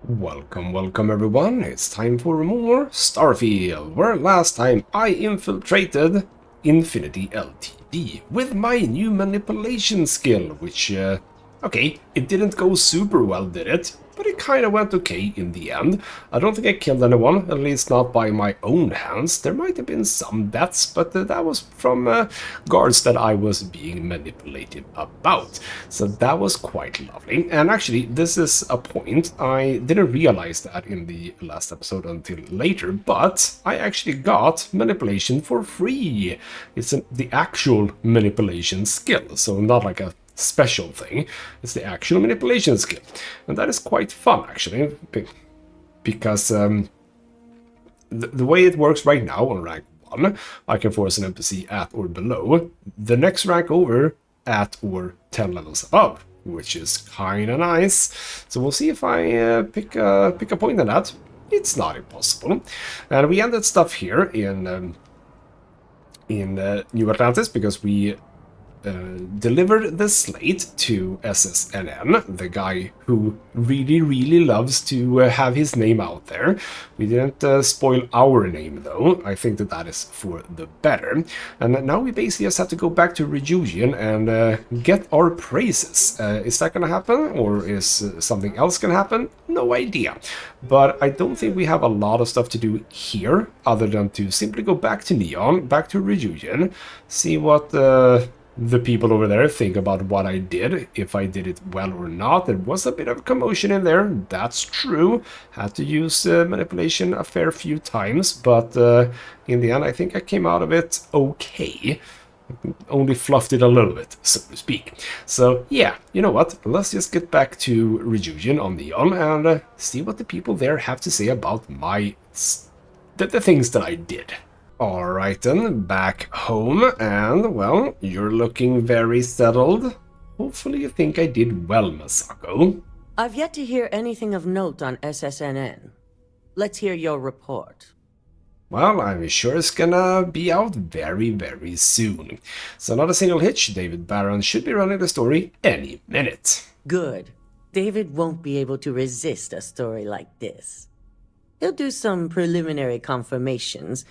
Welcome everyone, it's time for more Starfield, where last time I infiltrated Infinity Ltd with my new manipulation skill, which, okay, it didn't go super well, did it? But it kinda went okay in the end. I don't think I killed anyone, at least not by my own hands. There might have been some deaths, but that was from guards that I was being manipulated about. So that was quite lovely. And actually, this is a point. I didn't realize that in the last episode until later, but I actually got manipulation for free. It's the actual manipulation skill, so not like a special thing. It's the actual manipulation skill, and that is quite fun actually, because the way it works right now on rank 1, I can force an NPC at or below the next rank over at or 10 levels above, which is kinda nice. So we'll see if I pick a point on that. It's not impossible. And we ended stuff here in New Atlantis because we delivered the slate to SSNN, the guy who really loves to have his name out there. We didn't spoil our name though. I think that is for the better. And now we basically just have to go back to Ryujin and get our praises. Is that gonna happen, or is something else gonna happen? No idea. But I don't think we have a lot of stuff to do here other than to simply go back to Neon, back to Ryujin, see what the people over there think about what I did, if I did it well or not. There was a bit of commotion in there, that's true. Had to use manipulation a fair few times, but in the end I think I came out of it okay. Only fluffed it a little bit, so to speak. So yeah, you know what, let's just get back to Ryujin on Neon and see what the people there have to say about the things that I did. Alright then, back home, and, well, you're looking very settled. Hopefully you think I did well, Masako. I've yet to hear anything of note on SSNN. Let's hear your report. Well, I'm sure it's gonna be out very soon. So not a single hitch, David Barron should be running the story any minute. Good. David won't be able to resist a story like this. He'll do some preliminary confirmations,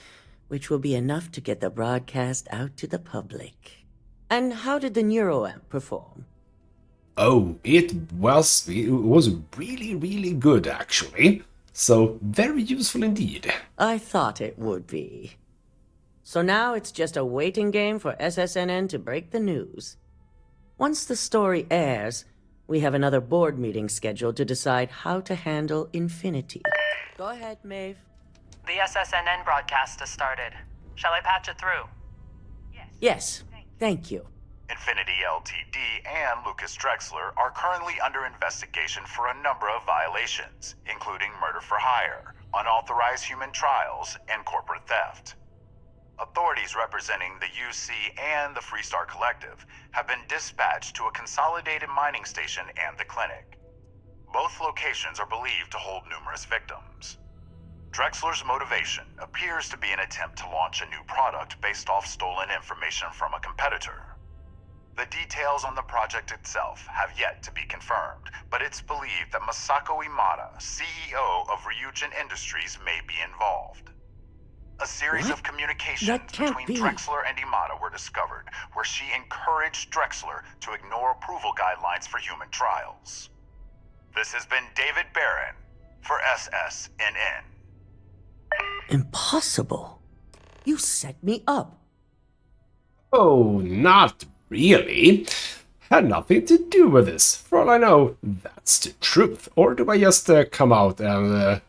which will be enough to get the broadcast out to the public. And how did the NeuroAmp perform? Oh, it was really good, actually. So, very useful indeed. I thought it would be. So now it's just a waiting game for SSNN to break the news. Once the story airs, we have another board meeting scheduled to decide how to handle Infinity. Go ahead, Maeve. The SSNN broadcast has started. Shall I patch it through? Yes, thank you. Infinity Ltd. and Lucas Drexler are currently under investigation for a number of violations, including murder for hire, unauthorized human trials, and corporate theft. Authorities representing the UC and the Freestar Collective have been dispatched to a consolidated mining station and the clinic. Both locations are believed to hold numerous victims. Drexler's motivation appears to be an attempt to launch a new product based off stolen information from a competitor. The details on the project itself have yet to be confirmed, but it's believed that Masako Imada, CEO of Ryujin Industries, may be involved. A series of communications between Drexler and Imada were discovered, where she encouraged Drexler to ignore approval guidelines for human trials. This has been David Barron for SSNN. Impossible. You set me up. Oh, not really. Had nothing to do with this. For all I know, that's the truth. Or do I just come out and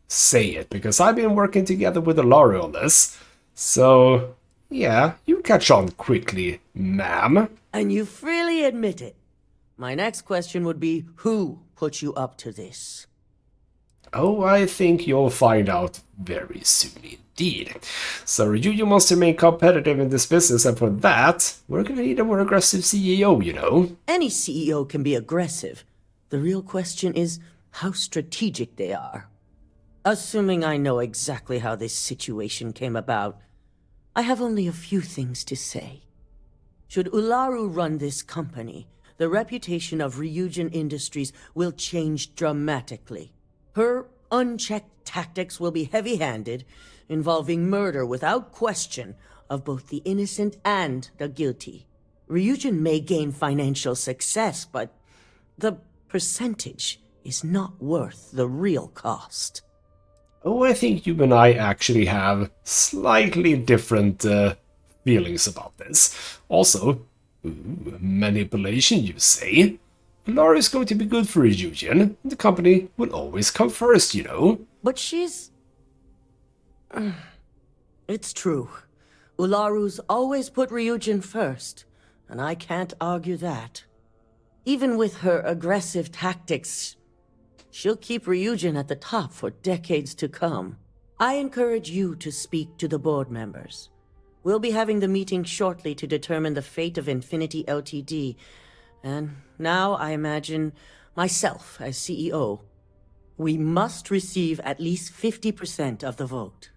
say it? Because I've been working together with Alario on this. So, yeah, you catch on quickly, ma'am. And you freely admit it. My next question would be, who put you up to this? Oh, I think you'll find out very soon indeed. So Ryujin wants to remain competitive in this business, and for that, we're gonna need a more aggressive CEO, you know? Any CEO can be aggressive. The real question is how strategic they are. Assuming I know exactly how this situation came about, I have only a few things to say. Should Ularu run this company, the reputation of Ryujin Industries will change dramatically. Her unchecked tactics will be heavy-handed, involving murder without question of both the innocent and the guilty. Ryujin may gain financial success, but the percentage is not worth the real cost. Oh, I think you and I actually have slightly different feelings about this. Also, manipulation, you say? Laura is going to be good for Ryujin. The company will always come first, you know. But she's... It's true. Ularu's always put Ryujin first, and I can't argue that. Even with her aggressive tactics, she'll keep Ryujin at the top for decades to come. I encourage you to speak to the board members. We'll be having the meeting shortly to determine the fate of Infinity Ltd. And now I imagine myself as CEO. We must receive at least 50% of the vote.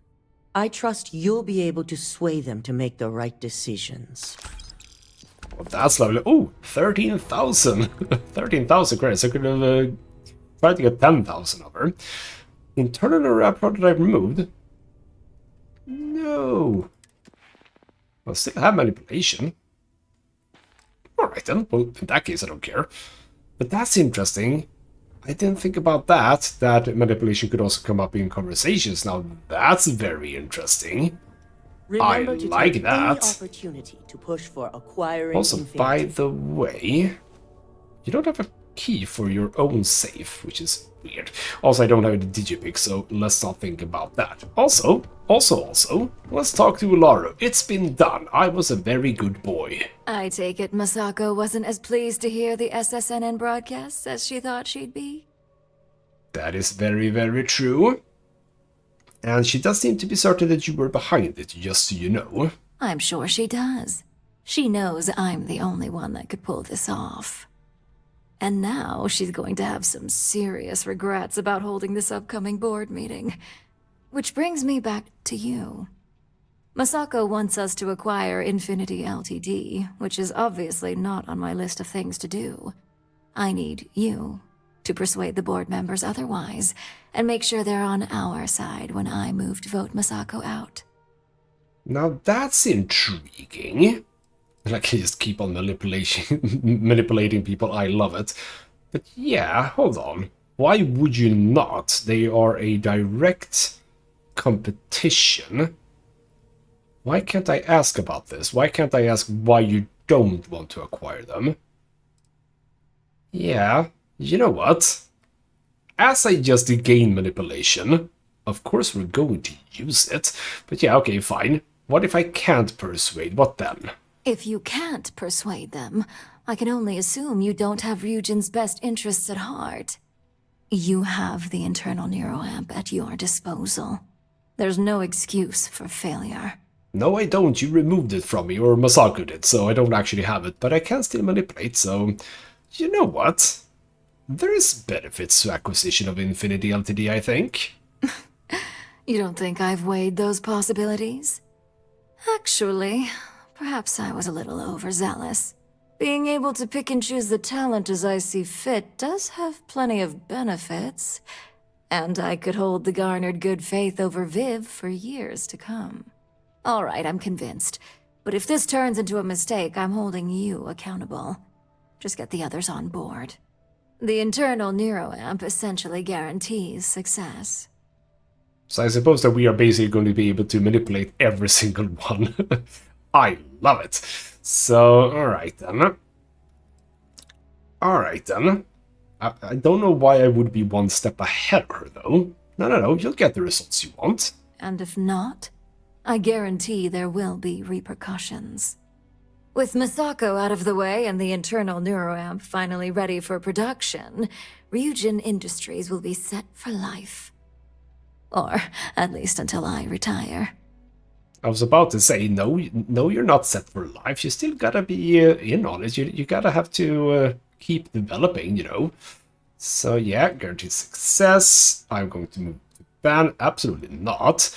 I trust you'll be able to sway them to make the right decisions. Well, that's lovely. Oh, 13,000. 13,000 credits. I could have tried to get 10,000 of her. Internal wrap prototype removed? No. Well, still have manipulation. Alright then. Well, in that case, I don't care. But that's interesting. I didn't think about that. That manipulation could also come up in conversations. Now, that's very interesting. Remember I to like take that. any opportunity to push for acquiring Also, Infinity. by the way, you don't have a key for your own safe, which is weird. Also, I don't have a digipick, so let's not think about that. Also, let's talk to Ularu. It's been done. I was a very good boy. I take it Masako wasn't as pleased to hear the SSNN broadcasts as she thought she'd be? That is very, very true. And she does seem to be certain that you were behind it, just so you know. I'm sure she does. She knows I'm the only one that could pull this off. And now she's going to have some serious regrets about holding this upcoming board meeting. Which brings me back to you. Masako wants us to acquire Infinity Ltd., which is obviously not on my list of things to do. I need you to persuade the board members otherwise, and make sure they're on our side when I move to vote Masako out. Now that's intriguing. Like, I just keep on manipulating people. I love it. But yeah, hold on. Why would you not? They are a direct competition. Why can't I ask about this? Why can't I ask why you don't want to acquire them? Yeah, you know what? As I just gained manipulation, of course we're going to use it. But yeah, okay, fine. What if I can't persuade? What then? If you can't persuade them, I can only assume you don't have Ryujin's best interests at heart. You have the internal neuroamp at your disposal. There's no excuse for failure. No, I don't. You removed it from me, or Masako did, so I don't actually have it. But I can still manipulate, so... You know what? There is benefits to acquisition of Infinity Ltd, I think. You don't think I've weighed those possibilities? Actually, perhaps I was a little overzealous. Being able to pick and choose the talent as I see fit does have plenty of benefits. And I could hold the garnered good faith over Viv for years to come. All right, I'm convinced. But if this turns into a mistake, I'm holding you accountable. Just get the others on board. The internal neuroamp essentially guarantees success. So I suppose that we are basically going to be able to manipulate every single one. I love it. So, alright then. Alright then. I don't know why I would be one step ahead of her, though. No, you'll get the results you want. And if not, I guarantee there will be repercussions. With Masako out of the way and the internal neuroamp finally ready for production, Ryujin Industries will be set for life. Or at least until I retire. I was about to say, no, you're not set for life. You still gotta be in on it. You gotta have to keep developing, you know. So yeah, guaranteed success. I'm going to move to ban. Absolutely not.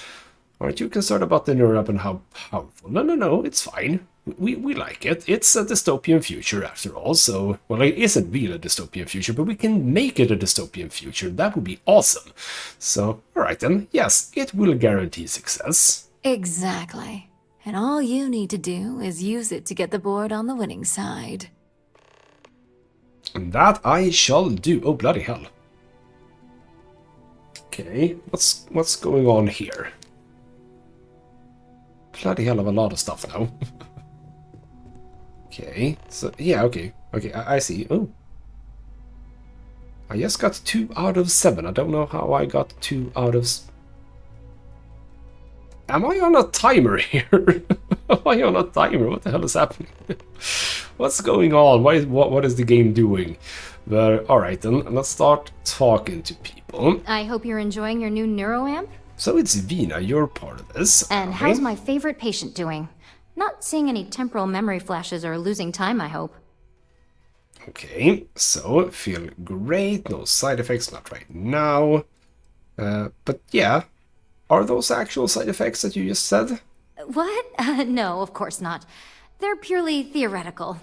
Aren't you concerned about the neuroamp and how powerful? No, it's fine. we like it. It's a dystopian future after all, so, well, it isn't really a dystopian future, but we can make it a dystopian future. That would be awesome. So, alright then, yes, it will guarantee success. Exactly. And all you need to do is use it to get the board on the winning side. And that I shall do. Oh, bloody hell. Okay, what's going on here? Bloody hell of a lot of stuff now. Okay, so, yeah, okay. Okay, I see. Oh. I just got 2 out of 7. I don't know how I got 2 out of... Am I on a timer here? Am I on a timer? What the hell is happening? What's going on? What is the game doing? But, alright then, let's start talking to people. I hope you're enjoying your new neuroamp. So it's Vina, you're part of this. And how's my favorite patient doing? Not seeing any temporal memory flashes or losing time, I hope. Okay, so feel great, no side effects, not right now. But yeah, are those actual side effects that you just said? What? No, of course not. They're purely theoretical.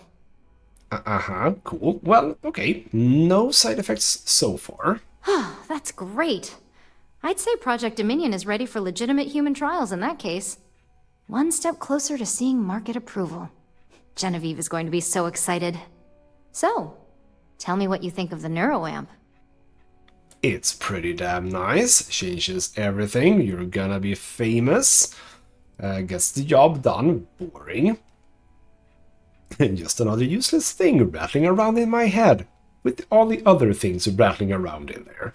Uh-huh, cool. Well, okay, no side effects so far. That's great. I'd say Project Dominion is ready for legitimate human trials in that case. One step closer to seeing market approval. Genevieve is going to be so excited. So, tell me what you think of the neuroamp. It's pretty damn nice. Changes everything. You're gonna be famous. Gets the job done. Boring. And just another useless thing rattling around in my head. With all the other things rattling around in there.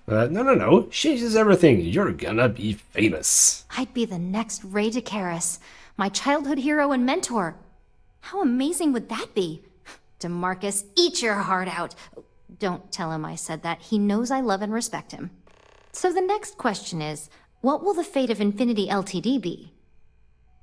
No. Changes everything. You're gonna be famous. I'd be the next Ray DeCaris, my childhood hero and mentor. How amazing would that be? DeMarcus, eat your heart out. Don't tell him I said that. He knows I love and respect him. So the next question is, what will the fate of Infinity Ltd be?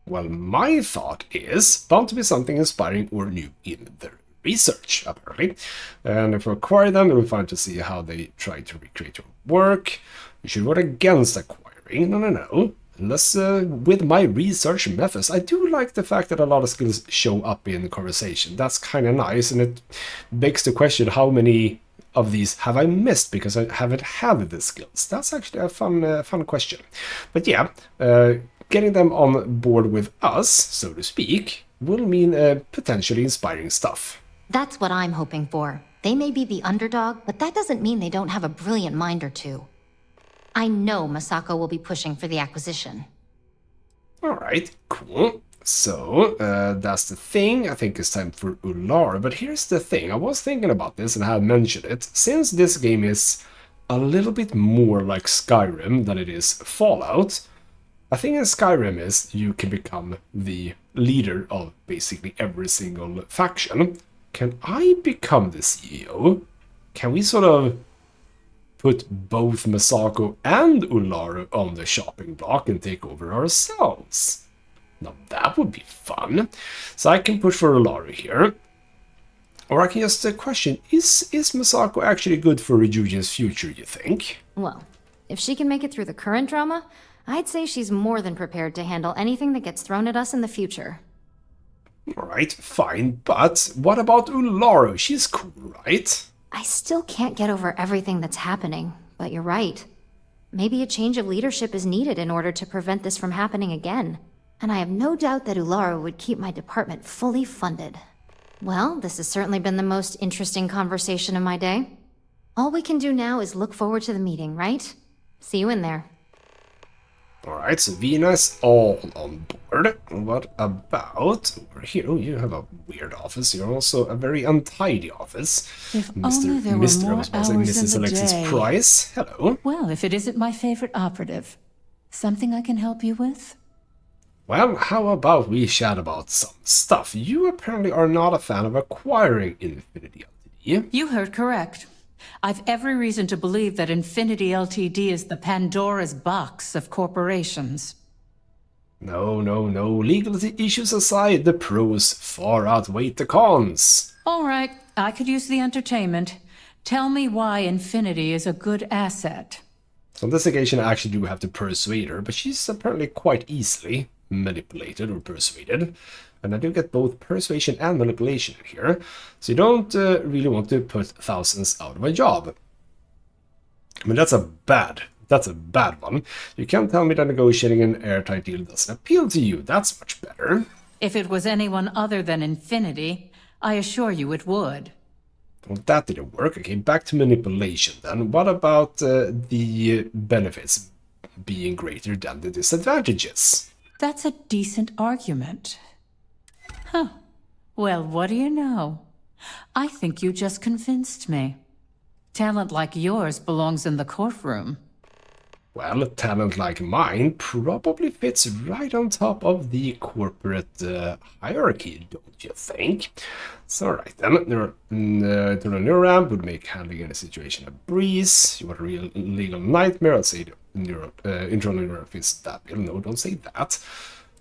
Well, my thought is bound to be something inspiring or new in their research, apparently. And if we acquire them, we'll find to see how they try to recreate your work. You should vote against acquiring. No. Unless with my research methods, I do like the fact that a lot of skills show up in the conversation. That's kind of nice, and it begs the question, how many of these have I missed because I haven't had the skills? That's actually a fun question. But yeah, getting them on board with us, so to speak, will mean potentially inspiring stuff. That's what I'm hoping for. They may be the underdog, but that doesn't mean they don't have a brilliant mind or two. I know Masako will be pushing for the acquisition. Alright, cool. So, that's the thing. I think it's time for Ular. But here's the thing. I was thinking about this and I have mentioned it. Since this game is a little bit more like Skyrim than it is Fallout, I think in Skyrim is you can become the leader of basically every single faction. Can I become the CEO? Can we sort of put both Masako and Ular on the shopping block and take over ourselves? Now that would be fun. So I can push for Ular here. Or I can just question, is Masako actually good for Ryujin's future, you think? Well, if she can make it through the current drama, I'd say she's more than prepared to handle anything that gets thrown at us in the future. Alright, fine, but what about Ular? She's cool, right? I still can't get over everything that's happening, but you're right. Maybe a change of leadership is needed in order to prevent this from happening again. And I have no doubt that Ulara would keep my department fully funded. Well, this has certainly been the most interesting conversation of my day. All we can do now is look forward to the meeting, right? See you in there. Alright, so Venus all on board. What about over here? Oh, you have a weird office. You're also a very untidy office. If only there were more hours in Mrs. the Alexis day. Price. Hello. Well, if it isn't my favorite operative. Something I can help you with? Well, how about we chat about some stuff? You apparently are not a fan of acquiring Infinity Ltd. You heard correct. I've every reason to believe that Infinity Ltd is the Pandora's box of corporations. No. Legal issues aside, the pros far outweigh the cons. All right, I could use the entertainment. Tell me why Infinity is a good asset. So on this occasion, I actually do have to persuade her, but she's apparently quite easily. manipulated or persuaded. And I do get both persuasion and manipulation here. So you don't really want to put thousands out of a job. I mean, that's a bad one. You can't tell me that negotiating an airtight deal doesn't appeal to you. That's much better. If it was anyone other than Infinity, I assure you it would. Well, that didn't work. Okay, back to manipulation then. What about the benefits being greater than the disadvantages? That's a decent argument. Huh. Well, what do you know? I think you just convinced me. Talent like yours belongs in the courtroom. Well, talent like mine probably fits right on top of the corporate hierarchy, don't you think? So, alright then, internal neuroramp would make handling any situation a breeze. You want a real legal nightmare? I'd say the internal neuroramp fits that bill. No, don't say that.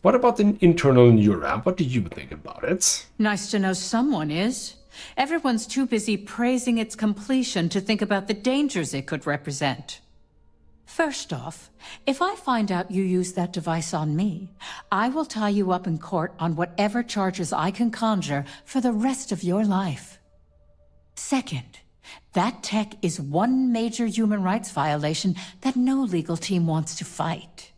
What about an internal neuroramp? What do you think about it? Nice to know someone is. Everyone's too busy praising its completion to think about the dangers it could represent. First off, if I find out you used that device on me, I will tie you up in court on whatever charges I can conjure for the rest of your life. Second, that tech is one major human rights violation that no legal team wants to fight.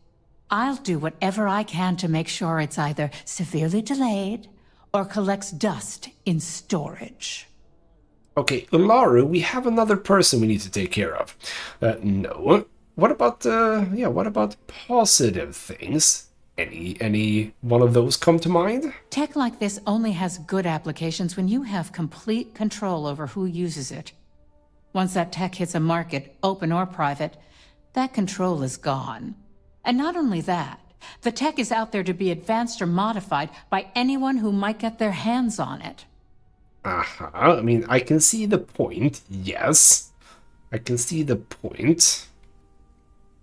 I'll do whatever I can to make sure it's either severely delayed or collects dust in storage. Okay, Ularu, we have another person we need to take care of. No. What about positive things? Any one of those come to mind? Tech like this only has good applications when you have complete control over who uses it. Once that tech hits a market, open or private, that control is gone. And not only that, the tech is out there to be advanced or modified by anyone who might get their hands on it. I mean, I can see the point, yes. I can see the point.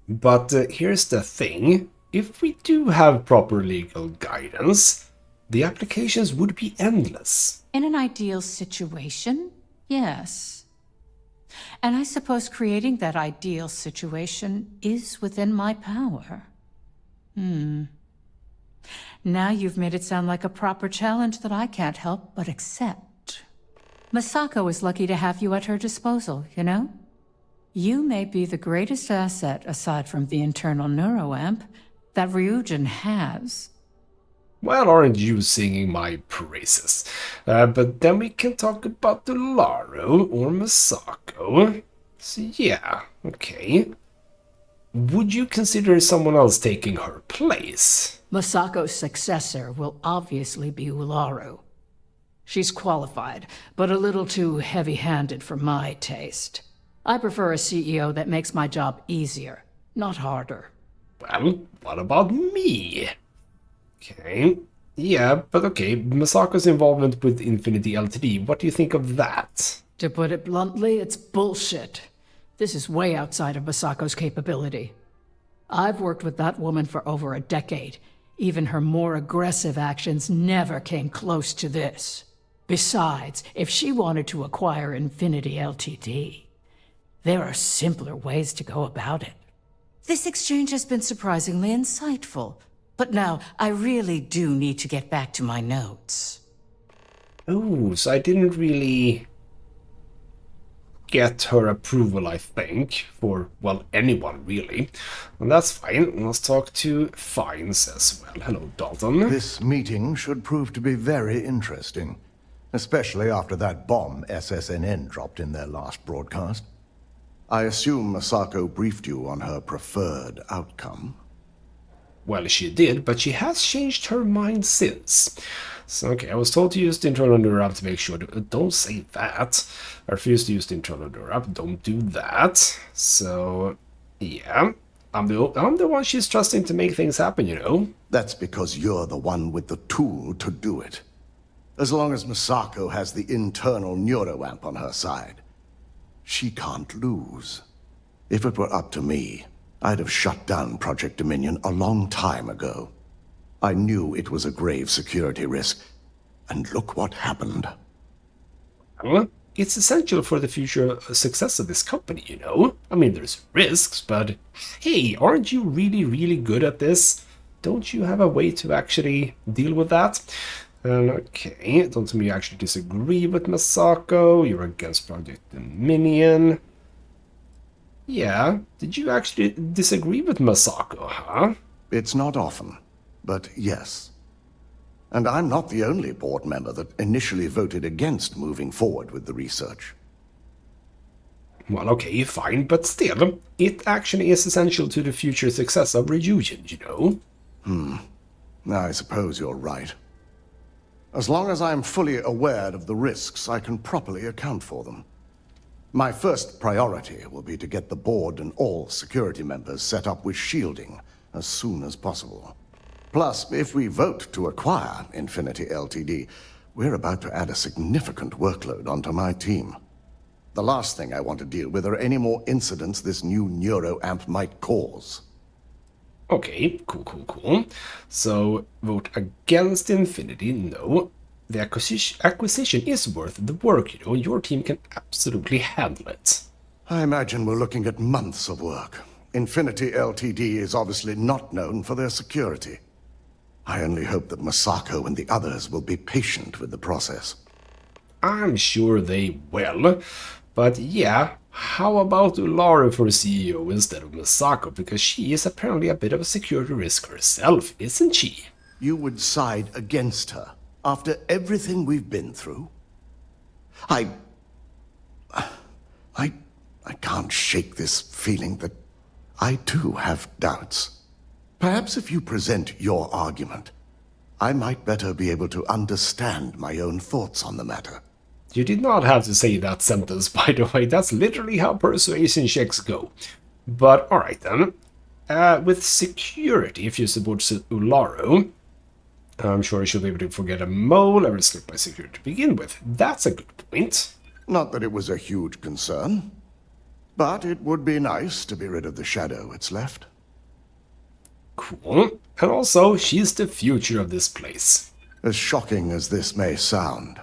But here's the thing. If we do have proper legal guidance, the applications would be endless. In an ideal situation, yes. And I suppose creating that ideal situation is within my power. Now you've made it sound like a proper challenge that I can't help but accept. Masako is lucky to have you at her disposal, you know? You may be the greatest asset, aside from the internal neuroamp, that Ryujin has. Well, aren't you singing my praises? But then we can talk about Ularu or Masako. So yeah, okay. Would you consider someone else taking her place? Masako's successor will obviously be Ularu. She's qualified, but a little too heavy-handed for my taste. I prefer a CEO that makes my job easier, not harder. Well, what about me? Okay, yeah, but okay, Masako's involvement with Infinity Ltd, what do you think of that? To put it bluntly, it's bullshit. This is way outside of Masako's capability. I've worked with that woman for over a decade. Even her more aggressive actions never came close to this. Besides, if she wanted to acquire Infinity Ltd., there are simpler ways to go about it. This exchange has been surprisingly insightful. But now, I really do need to get back to my notes. Oh, so I didn't really get her approval, I think, for, well, anyone, really. And that's fine. Let's talk to Fines as well. Hello, Dalton. This meeting should prove to be very interesting, especially after that bomb SSNN dropped in their last broadcast. I assume Masako briefed you on her preferred outcome. Well, she did, but she has changed her mind since. So, okay, I was told to use the internal neural to make sure to... don't say that. I refuse to use the internal neural. Don't do that. So, yeah. I'm the one she's trusting to make things happen, you know? That's because you're the one with the tool to do it. As long as Masako has the internal neuroamp on her side, she can't lose. If it were up to me, I'd have shut down Project Dominion a long time ago. I knew it was a grave security risk, and look what happened. Well, it's essential for the future success of this company, you know? I mean, there's risks, but hey, aren't you really, really good at this? don't you have a way to actually deal with that? Okay, don't tell me you actually disagree with Masako. You're against Project Dominion. Yeah, did you actually disagree with Masako, huh? It's not often, but yes. And I'm not the only board member that initially voted against moving forward with the research. Well, okay, fine, but still, it actually is essential to the future success of Ryujin, you know? I suppose you're right. As long as I'm fully aware of the risks, I can properly account for them. My first priority will be to get the board and all security members set up with shielding as soon as possible. Plus, if we vote to acquire Infinity Ltd., we're about to add a significant workload onto my team. The last thing I want to deal with are any more incidents this new neuroamp might cause. Okay, cool. So, vote against Infinity, no. The acquisition is worth the work, you know. Your team can absolutely handle it. I imagine we're looking at months of work. Infinity Ltd. Is obviously not known for their security. I only hope that Masako and the others will be patient with the process. I'm sure they will. But yeah, how about Ularu for CEO instead of Masako? Because she is apparently a bit of a security risk herself, isn't she? You would side against her after everything we've been through? I can't shake this feeling that I too have doubts. Perhaps if you present your argument, I might better be able to understand my own thoughts on the matter. You did not have to say that sentence, by the way. That's literally how persuasion checks go. But alright then. With security, if you support Ularu, I'm sure she'll be able to forget a mole or slip by security to begin with. That's a good point. Not that it was a huge concern, but it would be nice to be rid of the shadow it's left. Cool. And also, she's the future of this place. As shocking as this may sound,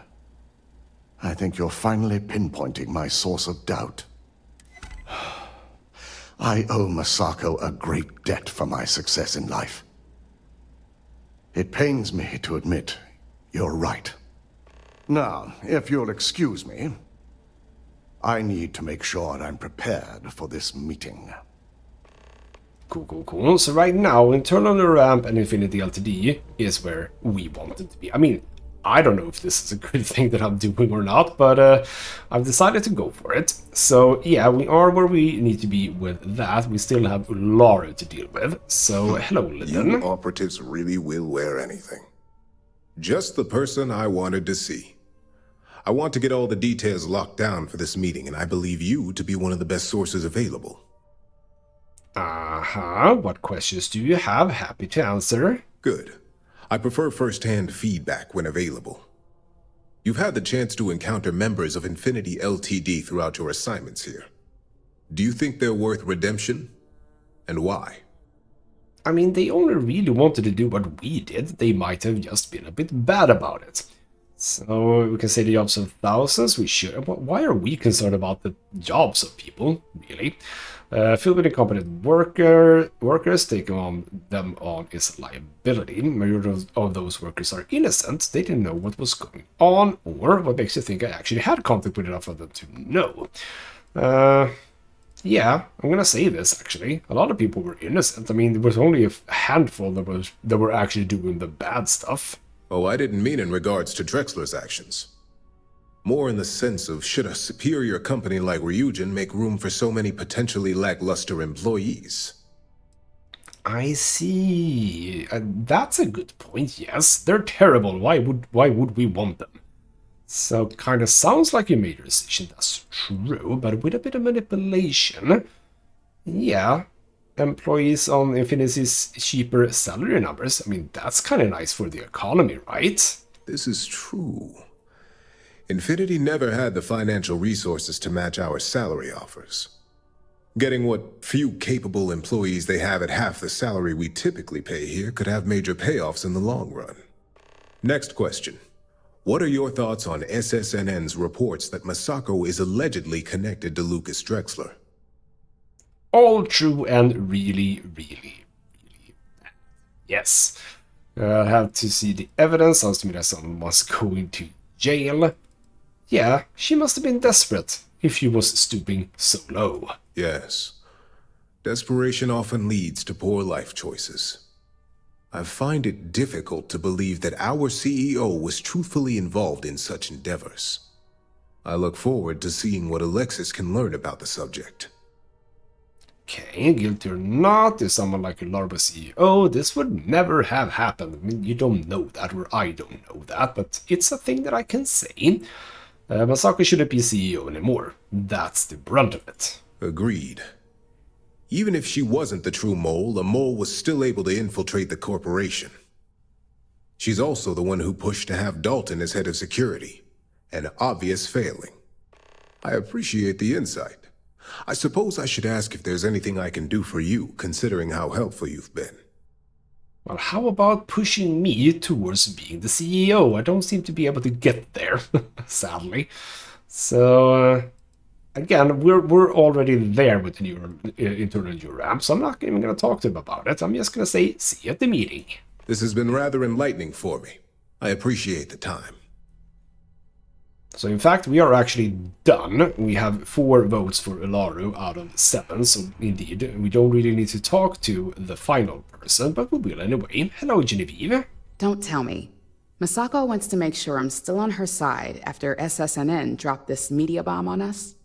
I think you're finally pinpointing my source of doubt. I owe Masako a great debt for my success in life. It pains me to admit you're right. Now, if you'll excuse me, I need to make sure I'm prepared for this meeting. Cool. So right now, internal neuroamp and Infinity Ltd. Is where we want it to be. I mean, I don't know if this is a good thing that I'm doing or not, but I've decided to go for it. So yeah, we are where we need to be with that. We still have Ularu to deal with. So hello, Lyndon. You operatives really will wear anything. Just the person I wanted to see. I want to get all the details locked down for this meeting, and I believe you to be one of the best sources available. What questions do you have? Happy to answer. Good. I prefer first-hand feedback when available. You've had the chance to encounter members of Infinity Ltd. Throughout your assignments here. Do you think they're worth redemption? And why? I mean, they only really wanted to do what we did. They might have just been a bit bad about it. So we can say the jobs of thousands, we should. Why are we concerned about the jobs of people, really? Filled with incompetent workers, taking them on is a liability. Majority of those workers are innocent. They didn't know what was going on, or what makes you think I actually had contact with enough of them to know. Yeah, I'm gonna say this, actually. A lot of people were innocent. I mean, there was only a handful that were actually doing the bad stuff. Oh, I didn't mean in regards to Drexler's actions. More in the sense of, should a superior company like Ryujin make room for so many potentially lackluster employees? I see. That's a good point, yes. They're terrible. Why would we want them? So, kind of sounds like you made your decision. That's true, but with a bit of manipulation. Yeah. Employees on Infinity's cheaper salary numbers. I mean, that's kind of nice for the economy, right? This is true. Infinity never had the financial resources to match our salary offers. Getting what few capable employees they have at half the salary we typically pay here could have major payoffs in the long run. Next question. What are your thoughts on SSNN's reports that Masako is allegedly connected to Lucas Drexler? All true and really bad. Yes. I have to see the evidence as to me that someone was going to jail. Yeah, she must have been desperate if she was stooping so low. Yes. Desperation often leads to poor life choices. I find it difficult to believe that our CEO was truthfully involved in such endeavors. I look forward to seeing what Alexis can learn about the subject. Okay, guilty or not, if someone like a Larva CEO, this would never have happened. I mean, you don't know that, or I don't know that, but it's a thing that I can say. Masako shouldn't be CEO anymore. That's the brunt of it. Agreed. Even if she wasn't the true mole, a mole was still able to infiltrate the corporation. She's also the one who pushed to have Dalton as head of security. An obvious failing. I appreciate the insight. I suppose I should ask if there's anything I can do for you, considering how helpful you've been. Well, how about pushing me towards being the CEO? I don't seem to be able to get there, sadly. So, again, we're already there with the new internal URAM, so I'm not even going to talk to him about it. I'm just going to say, see you at the meeting. This has been rather enlightening for me. I appreciate the time. So in fact, we are actually done. We have 4 votes for Ularu out of 7, so indeed, we don't really need to talk to the final person, but we will anyway. Hello, Genevieve. Don't tell me. Masako wants to make sure I'm still on her side after SSNN dropped this media bomb on us?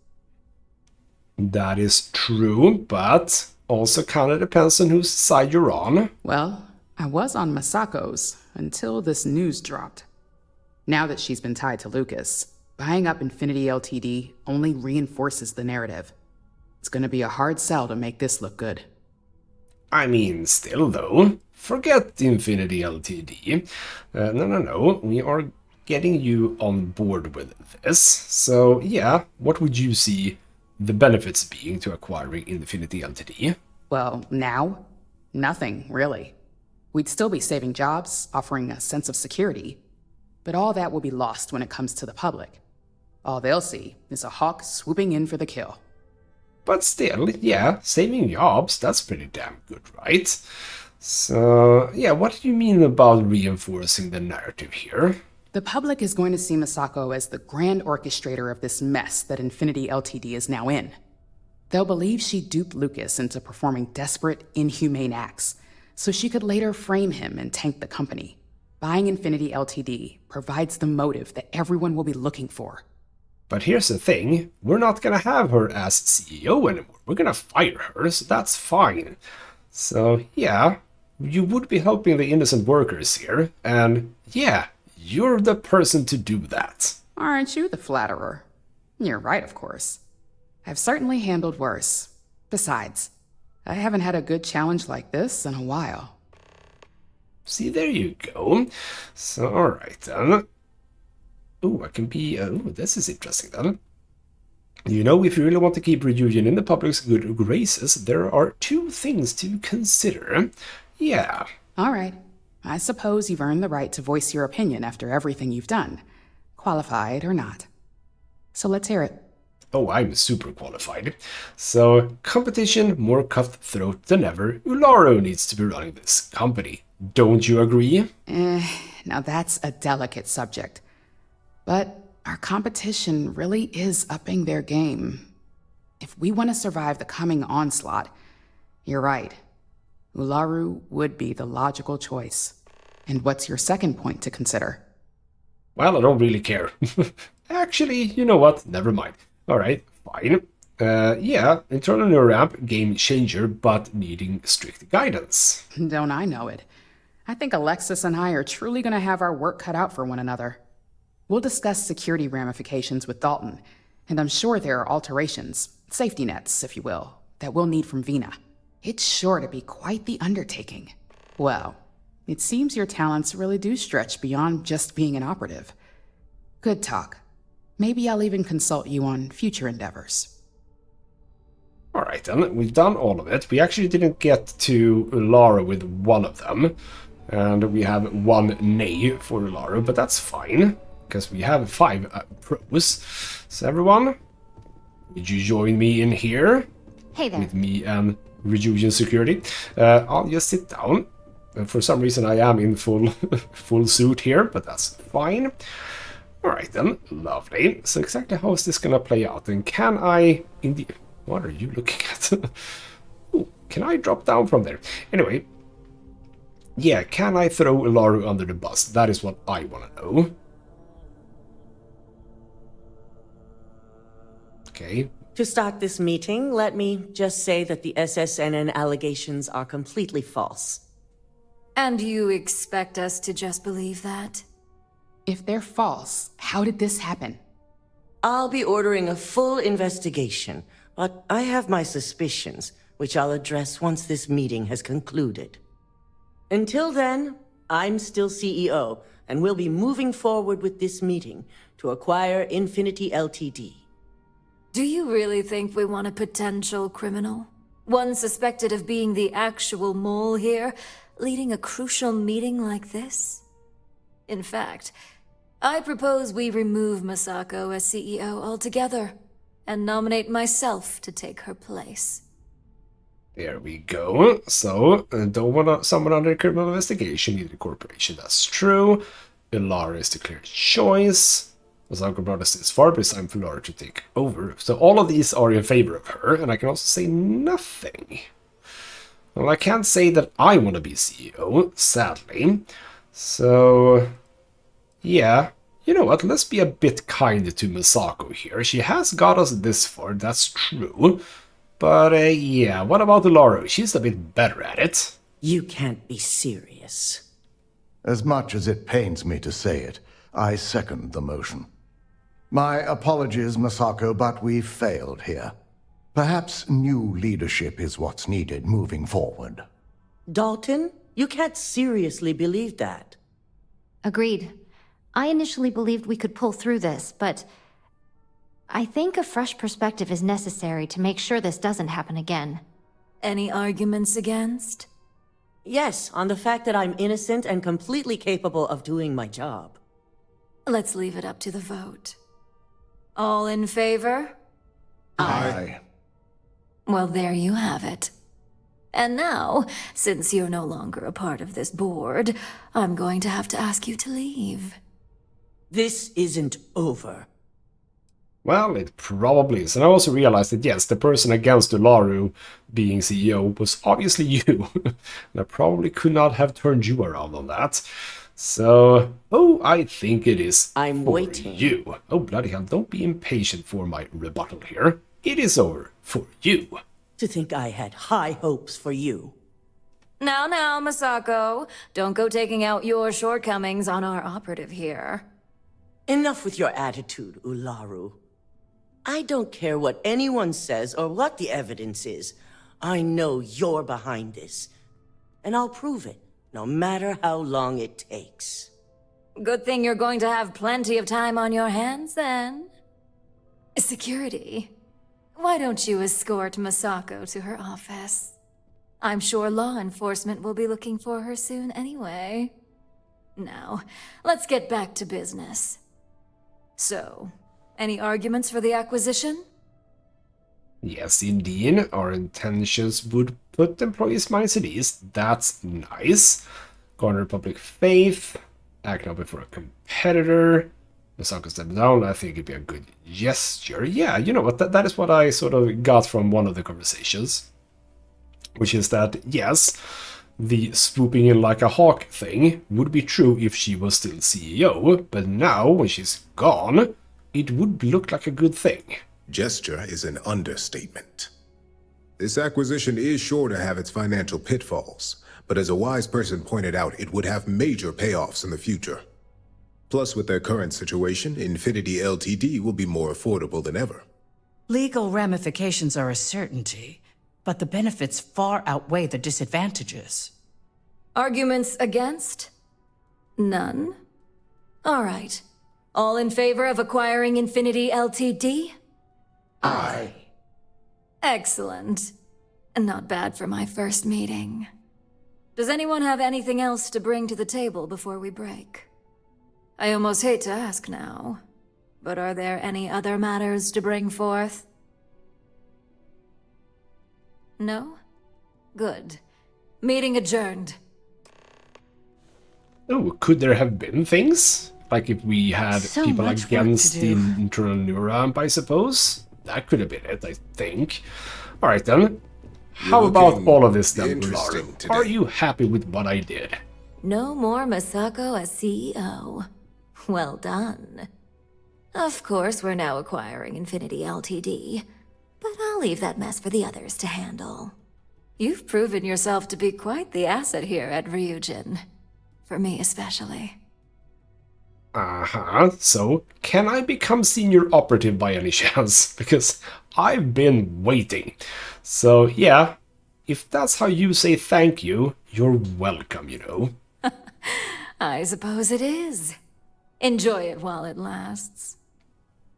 That is true, but also kind of depends on whose side you're on. Well, I was on Masako's until this news dropped. Now that she's been tied to Lucas, buying up Infinity Ltd. only reinforces the narrative. It's gonna be a hard sell to make this look good. I mean, still though, forget Infinity Ltd. No, we are getting you on board with this. So yeah, what would you see the benefits being to acquiring Infinity Ltd? Well, now? Nothing, really. We'd still be saving jobs, offering a sense of security, but all that will be lost when it comes to the public. All they'll see is a hawk swooping in for the kill. But still, yeah, saving jobs, that's pretty damn good, right? So, yeah, what do you mean about reinforcing the narrative here? The public is going to see Masako as the grand orchestrator of this mess that Infinity Ltd. Is now in. They'll believe she duped Lucas into performing desperate, inhumane acts, so she could later frame him and tank the company. Buying Infinity Ltd. Provides the motive that everyone will be looking for. But here's the thing, we're not gonna have her as CEO anymore. We're gonna fire her, so that's fine. So, yeah, you would be helping the innocent workers here, and yeah, you're the person to do that. Aren't you the flatterer? You're right, of course. I've certainly handled worse. Besides, I haven't had a good challenge like this in a while. See, there you go. So, alright then. Ooh, I can be... ooh, this is interesting then. You know, if you really want to keep Ryujin in the public's good graces, there are 2 things to consider. Yeah. All right. I suppose you've earned the right to voice your opinion after everything you've done, qualified or not. So let's hear it. Oh, I'm super qualified. So, competition more cutthroat than ever. Ularu needs to be running this company. Don't you agree? Now that's a delicate subject. But our competition really is upping their game. If we want to survive the coming onslaught, you're right. Ularu would be the logical choice. And what's your second point to consider? Well, I don't really care. Actually, you know what? Never mind. Alright, fine. Yeah, internal neuroamp, game changer, but needing strict guidance. Don't I know it? I think Alexis and I are truly going to have our work cut out for one another. We'll discuss security ramifications with Dalton, and I'm sure there are alterations, safety nets, if you will, that we'll need from Vina. It's sure to be quite the undertaking. Well, it seems your talents really do stretch beyond just being an operative. Good talk. Maybe I'll even consult you on future endeavors. Alright then, we've done all of it. We actually didn't get to Lara with one of them. And we have 1 nay for Lara, but that's fine. Because we have 5 pros. So everyone, would you join me in here? Hey there. With me and Ryujin Security. I'll just sit down. For some reason I am in full full suit here, but that's fine. Alright then, lovely. So exactly how is this gonna play out? And can I indeed... What are you looking at? Ooh, can I drop down from there? Anyway. Yeah, can I throw Ularu under the bus? That is what I want to know. Okay. To start this meeting, let me just say that the SSNN allegations are completely false. And you expect us to just believe that? If they're false, how did this happen? I'll be ordering a full investigation, but I have my suspicions, which I'll address once this meeting has concluded. Until then, I'm still CEO, and we'll be moving forward with this meeting to acquire Infinity Ltd. Do you really think we want a potential criminal? One suspected of being the actual mole here, leading a crucial meeting like this? In fact, I propose we remove Masako as CEO altogether, and nominate myself to take her place. There we go. So, don't want someone under criminal investigation, either corporation. That's true. Ilara is the clear choice. Masako Brothers is far, but it's time for Ilara to take over. So all of these are in favor of her, and I can also say nothing. Well, I can't say that I want to be CEO, sadly. So, yeah. You know what, let's be a bit kind to Masako here. She has got us this far, that's true. But, yeah, what about Ilara? She's a bit better at it. You can't be serious. As much as it pains me to say it, I second the motion. My apologies, Masako, but we've failed here. Perhaps new leadership is what's needed moving forward. Dalton, you can't seriously believe that. Agreed. I initially believed we could pull through this, but I think a fresh perspective is necessary to make sure this doesn't happen again. Any arguments against? Yes, on the fact that I'm innocent and completely capable of doing my job. Let's leave it up to the vote. All in favor? Aye. Well, there you have it. And now, since you're no longer a part of this board, I'm going to have to ask you to leave. This isn't over. Well, it probably is. And I also realized that, yes, the person against Ularu being CEO was obviously you. And I probably could not have turned you around on that. So, oh, I think it is I'm for waiting. you. Oh, bloody hell, don't be impatient for my rebuttal here. It is over for you. To think I had high hopes for you. Now, Masako, don't go taking out your shortcomings on our operative here. Enough with your attitude, Ularu. I don't care what anyone says or what the evidence is. I know you're behind this. And I'll prove it, no matter how long it takes. Good thing you're going to have plenty of time on your hands, then. Security. Why don't you escort Masako to her office? I'm sure law enforcement will be looking for her soon anyway. Now, let's get back to business. So, any arguments for the acquisition? Yes, indeed. Our intentions would put employees' minds at ease. That's nice. Garner public faith. Act now before a competitor. Masako step down. I think it'd be a good gesture. Yeah, you know what? That is what I sort of got from one of the conversations. Which is that, yes, the swooping in like a hawk thing would be true if she was still CEO, but now, when she's gone, it would look like a good thing. Gesture is an understatement. This acquisition is sure to have its financial pitfalls, but as a wise person pointed out, it would have major payoffs in the future. Plus, with their current situation, Infinity Ltd will be more affordable than ever. Legal ramifications are a certainty, but the benefits far outweigh the disadvantages. Arguments against? None? All right. All in favor of acquiring Infinity Ltd? Aye. Excellent. Not bad for my first meeting. Does anyone have anything else to bring to the table before we break? I almost hate to ask now, but are there any other matters to bring forth? No? Good. Meeting adjourned. Oh, could there have been things? Like if we had So people much work against to the do. internal neuramp, I suppose? That could have been it, I think. Alright then. How about looking all of this then, interesting Ularu? today. Are you happy with what I did? No more Masako as CEO. Well done. Of course, we're now acquiring Infinity Ltd. But I'll leave that mess for the others to handle. You've proven yourself to be quite the asset here at Ryujin. For me especially. Uh-huh. So, can I become senior operative by any chance? Because I've been waiting. So, yeah, if that's how you say thank you, you're welcome, you know. I suppose it is. Enjoy it while it lasts.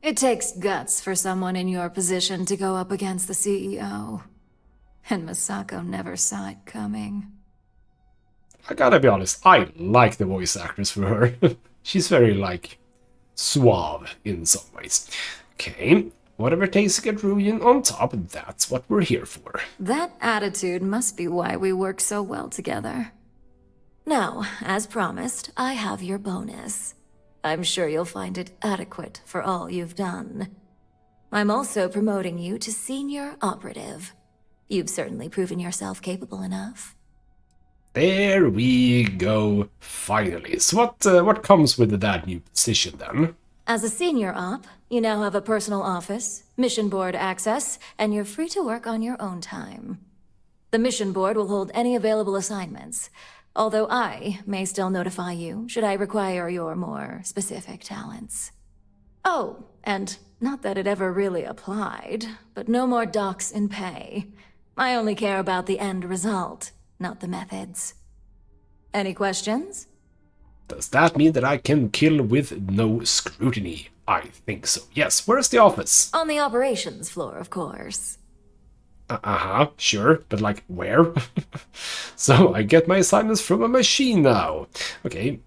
It takes guts for someone in your position to go up against the CEO. And Masako never saw it coming. I gotta be honest, I like the voice actress for her. She's very, like, suave in some ways. Okay, whatever it takes to get Ryujin on top, that's what we're here for. That attitude must be why we work so well together. Now, as promised, I have your bonus. I'm sure you'll find it adequate for all you've done. I'm also promoting you to senior operative. You've certainly proven yourself capable enough. There we go, finally. So what comes with that new position then? As a senior op, you now have a personal office, mission board access, and you're free to work on your own time. The mission board will hold any available assignments, although I may still notify you should I require your more specific talents. Oh, and not that it ever really applied, but no more docks in pay. I only care about the end result, not the methods. Any questions? Does that mean that I can kill with no scrutiny? I think so. Yes, where's the office? On the operations floor, of course. Uh-huh, sure, but like, where? So, I get my assignments from a machine now. Okay,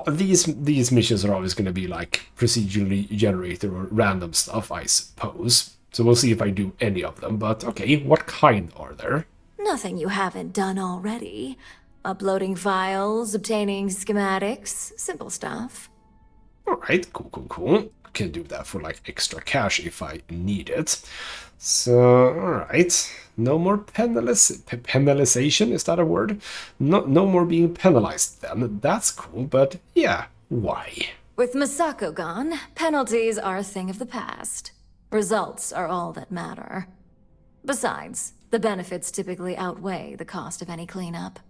these missions are always going to be like procedurally generated or random stuff, I suppose. So we'll see if I do any of them, but okay, what kind are there? Nothing you haven't done already. Uploading files, obtaining schematics, simple stuff. Alright, cool. Can do that for like extra cash if I need it. So, alright. No more penalization, is that a word? No more being penalized then. That's cool, but yeah, why? With Masako gone, penalties are a thing of the past. Results are all that matter. Besides, the benefits typically outweigh the cost of any cleanup.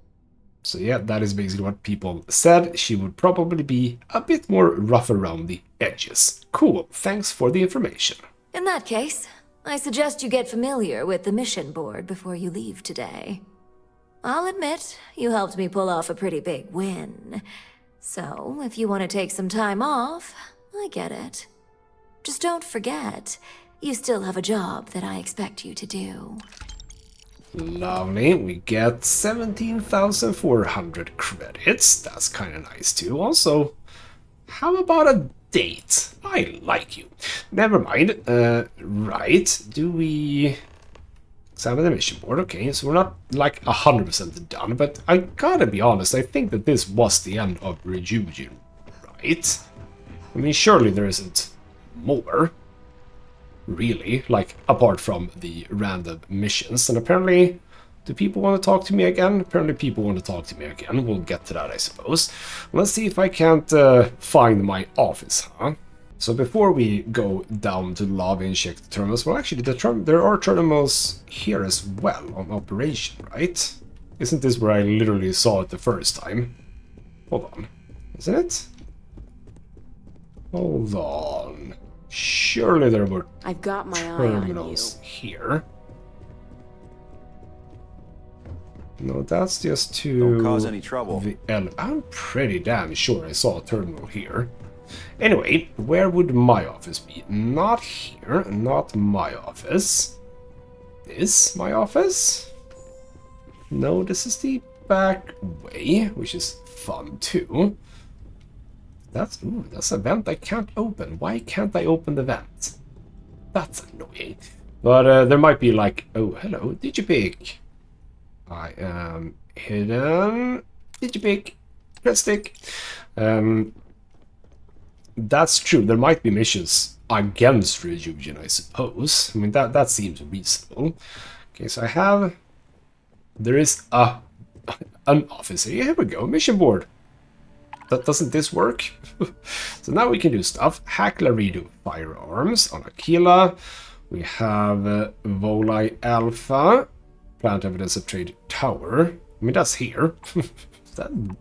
So yeah, that is basically what people said. She would probably be a bit more rough around the edges. Cool, thanks for the information. In that case, I suggest you get familiar with the mission board before you leave today. I'll admit, you helped me pull off a pretty big win. So, if you want to take some time off, I get it. Just don't forget, you still have a job that I expect you to do. Lovely, we get 17,400 credits. That's kind of nice too. Also, how about a date? I like you. Never mind. Right, do we examine the mission board? Okay, so we're not like 100% done, but I gotta be honest, I think that this was the end of Ryujin, right? I mean, surely there isn't more, really, like, apart from the random missions. And apparently, do people want to talk to me again? Apparently people want to talk to me again. We'll get to that, I suppose. Let's see if I can't find my office, huh? So before we go down to the lobby and check the terminals, well, actually, there are terminals here as well on operation, right? Isn't this where I literally saw it the first time? Hold on. Isn't it? Hold on. Surely there were I've got my eye on you. terminals here. No, that's just to... Don't cause any trouble. I'm pretty damn sure I saw a terminal here. Anyway, where would my office be? Not here, not my office. This my office? No, this is the back way, which is fun too. That's a vent I can't open. Why can't I open the vent? That's annoying. But there might be like, oh, hello, Digipic. I am hidden. Digipic. Press stick. That's true. There might be missions against Ryujin, I suppose. I mean, that seems reasonable. Okay, so there is an office here. Here we go. Mission board. Doesn't this work? So now we can do stuff. Hack Laredo firearms on Aquila. We have Volai Alpha. Plant evidence of trade tower. I mean, that's here.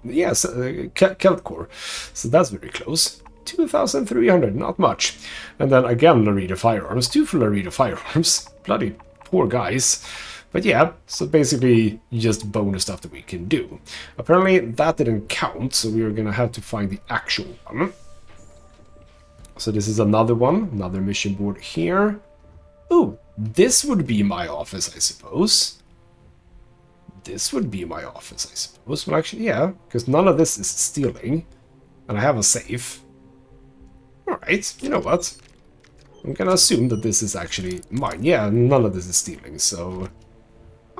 Yes, Keltcore. So that's very close. 2,300, not much. And then again, Laredo firearms. 2 for Laredo firearms. Bloody poor guys. But yeah, so basically just bonus stuff that we can do. Apparently that didn't count, so we are gonna have to find the actual one. So this is another one, another mission board here. Ooh, this would be my office, I suppose. This would be my office, I suppose. Well, actually, yeah, because none of this is stealing. And I have a safe. Alright, you know what? I'm gonna assume that this is actually mine. Yeah, none of this is stealing, so...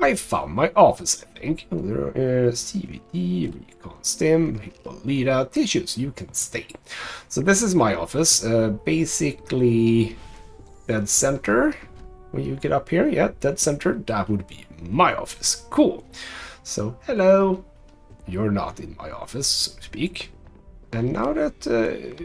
I found my office, I think. There are CVD, Recon Stim, Hippolyta, tissues, you can stay. So this is my office, basically dead center. When you get up here, yeah, dead center, that would be my office. Cool. So, hello. You're not in my office, so to speak. And now that,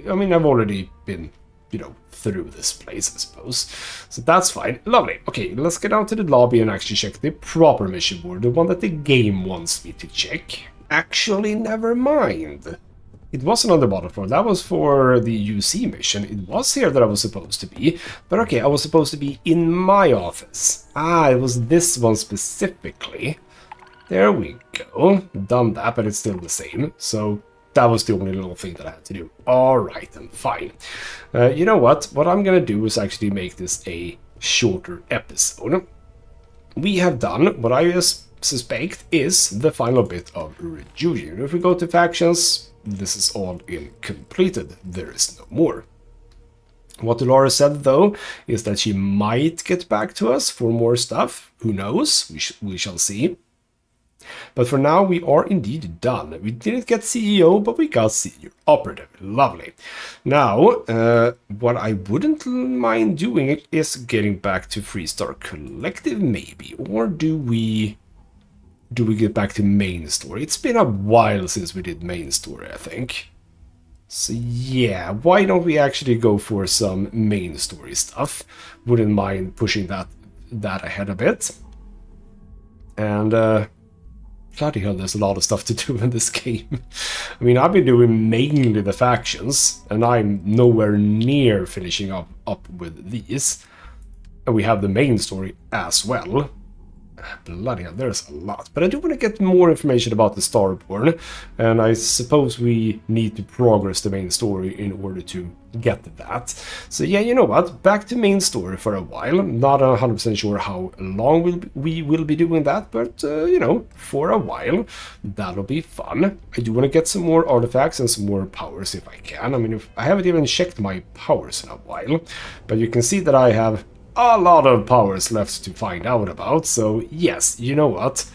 I mean, I've already been, you know, through this place, I suppose. So that's fine. Lovely. Okay, let's get down to the lobby and actually check the proper mission board, the one that the game wants me to check. Actually, never mind. It wasn't on the bottom floor. That was for the UC mission. It was here that I was supposed to be. But okay, I was supposed to be in my office. Ah, it was this one specifically. There we go. Done that, but it's still the same. So... that was the only little thing that I had to do. Alright then, fine. You know what? What I'm gonna do is actually make this a shorter episode. We have done what I suspect is the final bit of Ryujin. If we go to factions, this is all completed. There is no more. What Laura said, though, is that she might get back to us for more stuff. Who knows? We shall see. But for now, we are indeed done. We didn't get CEO, but we got Senior Operative. Lovely. Now, what I wouldn't mind doing is getting back to Freestar Collective, maybe. Or do we get back to main story? It's been a while since we did main story, I think. So yeah, why don't we actually go for some main story stuff? Wouldn't mind pushing that ahead a bit. And, bloody hell, there's a lot of stuff to do in this game. I mean, I've been doing mainly the factions, and I'm nowhere near finishing up with these. And we have the main story as well. Bloody hell, there's a lot. But I do want to get more information about the Starborn, and I suppose we need to progress the main story in order to get that. So yeah, you know what? Back to main story for a while. Not 100% sure how long we will be doing that, but you know, for a while, that'll be fun. I do want to get some more artifacts and some more powers if I can. I mean, I haven't even checked my powers in a while, but you can see that I have a lot of powers left to find out about, so yes, you know what?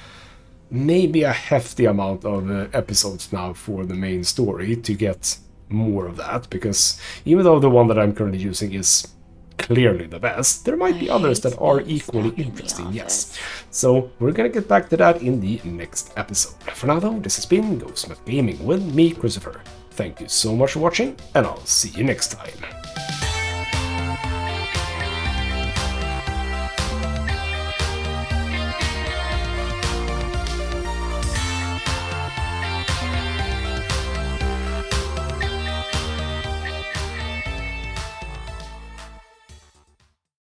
Maybe a hefty amount of episodes now for the main story to get more of that, because even though the one that I'm currently using is clearly the best, there might be others that are equally interesting, yes. So we're gonna get back to that in the next episode. For now though, this has been ghostmutgaming with me, Christopher. Thank you so much for watching, and I'll see you next time.